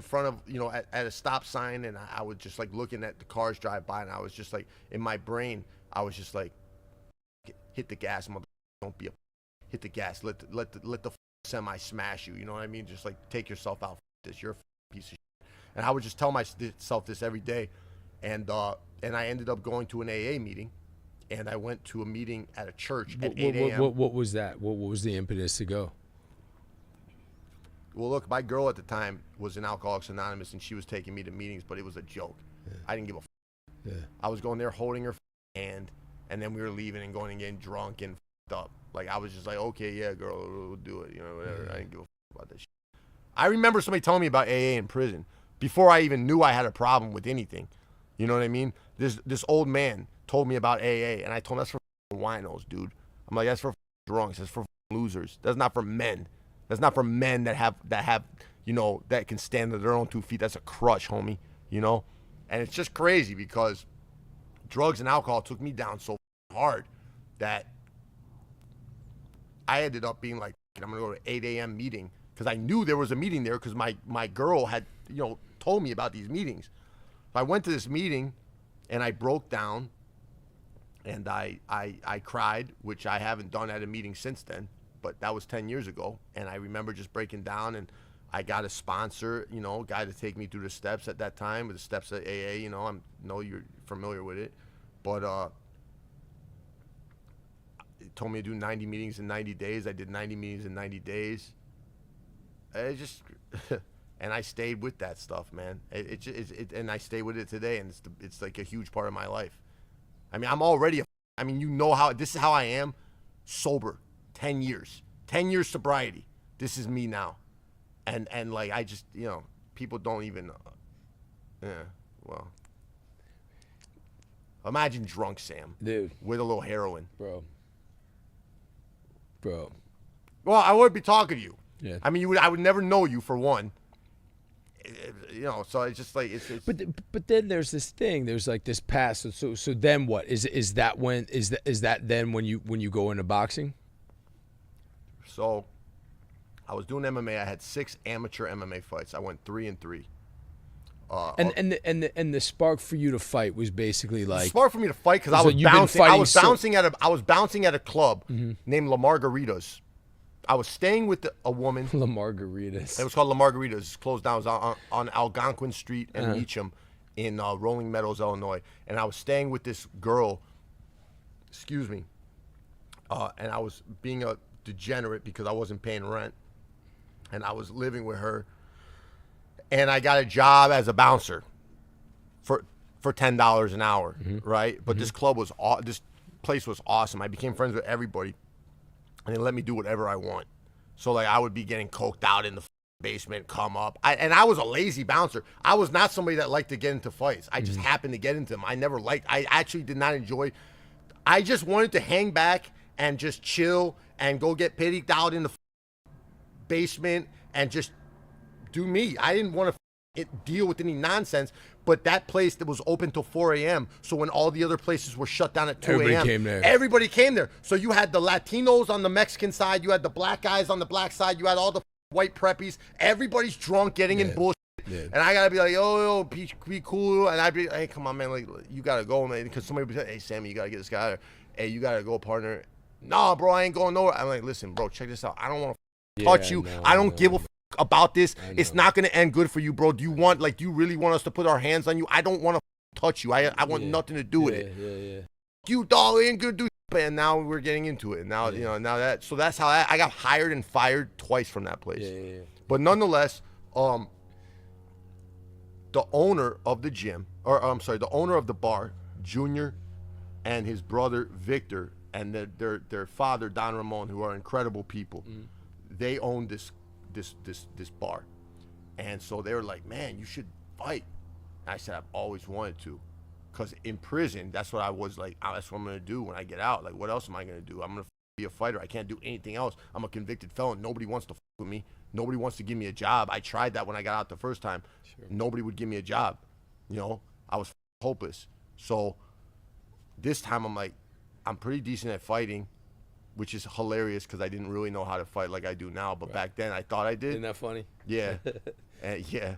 in front of, at a stop sign, and I was just like looking at the cars drive by, and I was just like, in my brain, I was just like, hit the gas, mother, don't be a, hit the gas, let the semi smash you, you know what I mean? Just like take yourself out, this, you're a piece of shit. And I would just tell myself this every day, and I ended up going to an AA meeting, and I went to a meeting at a church at 8 a.m. What was that? What was the impetus to go? Well, look, my girl at the time was in Alcoholics Anonymous, and she was taking me to meetings, but it was a joke. Yeah. I didn't give a yeah. I was going there holding her hand, and then we were leaving and going and getting drunk and up. Like, I was just like, okay, yeah, girl, we'll do it, whatever. Yeah. I didn't give a about that shit. I remember somebody telling me about AA in prison before I even knew I had a problem with anything. You know what I mean? This old man told me about AA, and I told him, that's for winos, dude. I'm like, that's for drunks. That's for losers. That's not for men. That's not for men that have that can stand on their own 2 feet. That's a crush, homie, And it's just crazy because drugs and alcohol took me down so hard that I ended up being like, I'm going to go to 8 a.m. meeting, because I knew there was a meeting there because my girl had, told me about these meetings. So I went to this meeting, and I broke down, and I cried, which I haven't done at a meeting since then. But that was 10 years ago, and I remember just breaking down, and I got a sponsor, a guy to take me through the steps at that time, with the steps of AA, I know you're familiar with it, but it told me to do 90 meetings in 90 days. I did 90 meetings in 90 days. It just, and I stayed with that stuff, man. And I stay with it today, and it's like a huge part of my life. I mean, I'm already, this is how I am, sober. 10 years sobriety. This is me now. And like, I just, people don't even, well, imagine drunk Sam. Dude. With a little heroin. Bro. Well, I wouldn't be talking to you. Yeah. I mean, I would never know you, for one. So it's just like, it's But then there's this thing, there's like this past. So then what? Is that then when you go into boxing? So, I was doing MMA. I had 6 amateur MMA fights. I went 3-3. And the spark for you to fight was basically like, the spark for me to fight, because I was bouncing. I was bouncing at a club named La Margaritas. I was staying with a woman. La Margaritas. It was called La Margaritas. It's closed down. It was on Algonquin Street and Meacham in Rolling Meadows, Illinois. And I was staying with this girl. Excuse me. And I was being a degenerate because I wasn't paying rent, and I was living with her, and I got a job as a bouncer for $10 an hour, right? But this place was awesome. I became friends with everybody, and they let me do whatever I want. So like, I would be getting coked out in the basement, come up. I was a lazy bouncer. I was not somebody that liked to get into fights. I just happened to get into them. I actually did not enjoy. I just wanted to hang back and just chill and go get pitted out in the basement and just do me. I didn't want to deal with any nonsense, but that place that was open till 4 a.m. So when all the other places were shut down at 2 a.m., everybody came there. So you had the Latinos on the Mexican side, you had the black guys on the black side, you had all the white preppies. Everybody's drunk, getting in bullshit. Yeah. And I gotta be like, yo, be cool. And I'd be, hey, come on, man, like, you gotta go, man. Because somebody would be like, hey, Sammy, you gotta get this guy out of here. Hey, you gotta go, partner. No, bro, I ain't going nowhere. I'm like, listen, bro, check this out. I don't want to touch you. I don't give a about this. It's not going to end good for you, bro. Do you really want us to put our hands on you? I don't want to touch you. I want nothing to do with it. Yeah. You, dog, ain't going to do. And now we're getting into it. Now, so that's how I got hired and fired twice from that place. Yeah. But nonetheless, the owner of the gym, the owner of the bar, Junior, and his brother, Victor, and their father, Don Ramon, who are incredible people. They own this bar. And so they were like, man, you should fight. And I said, I've always wanted to. Because in prison, that's what I was like, that's what I'm going to do when I get out. Like, what else am I going to do? I'm going to be a fighter. I can't do anything else. I'm a convicted felon. Nobody wants to with me. Nobody wants to give me a job. I tried that when I got out the first time. Sure. Nobody would give me a job. I was hopeless. So this time I'm like, I'm pretty decent at fighting, which is hilarious because I didn't really know how to fight like I do now. But back then I thought I did. Isn't that funny? Yeah. Yeah.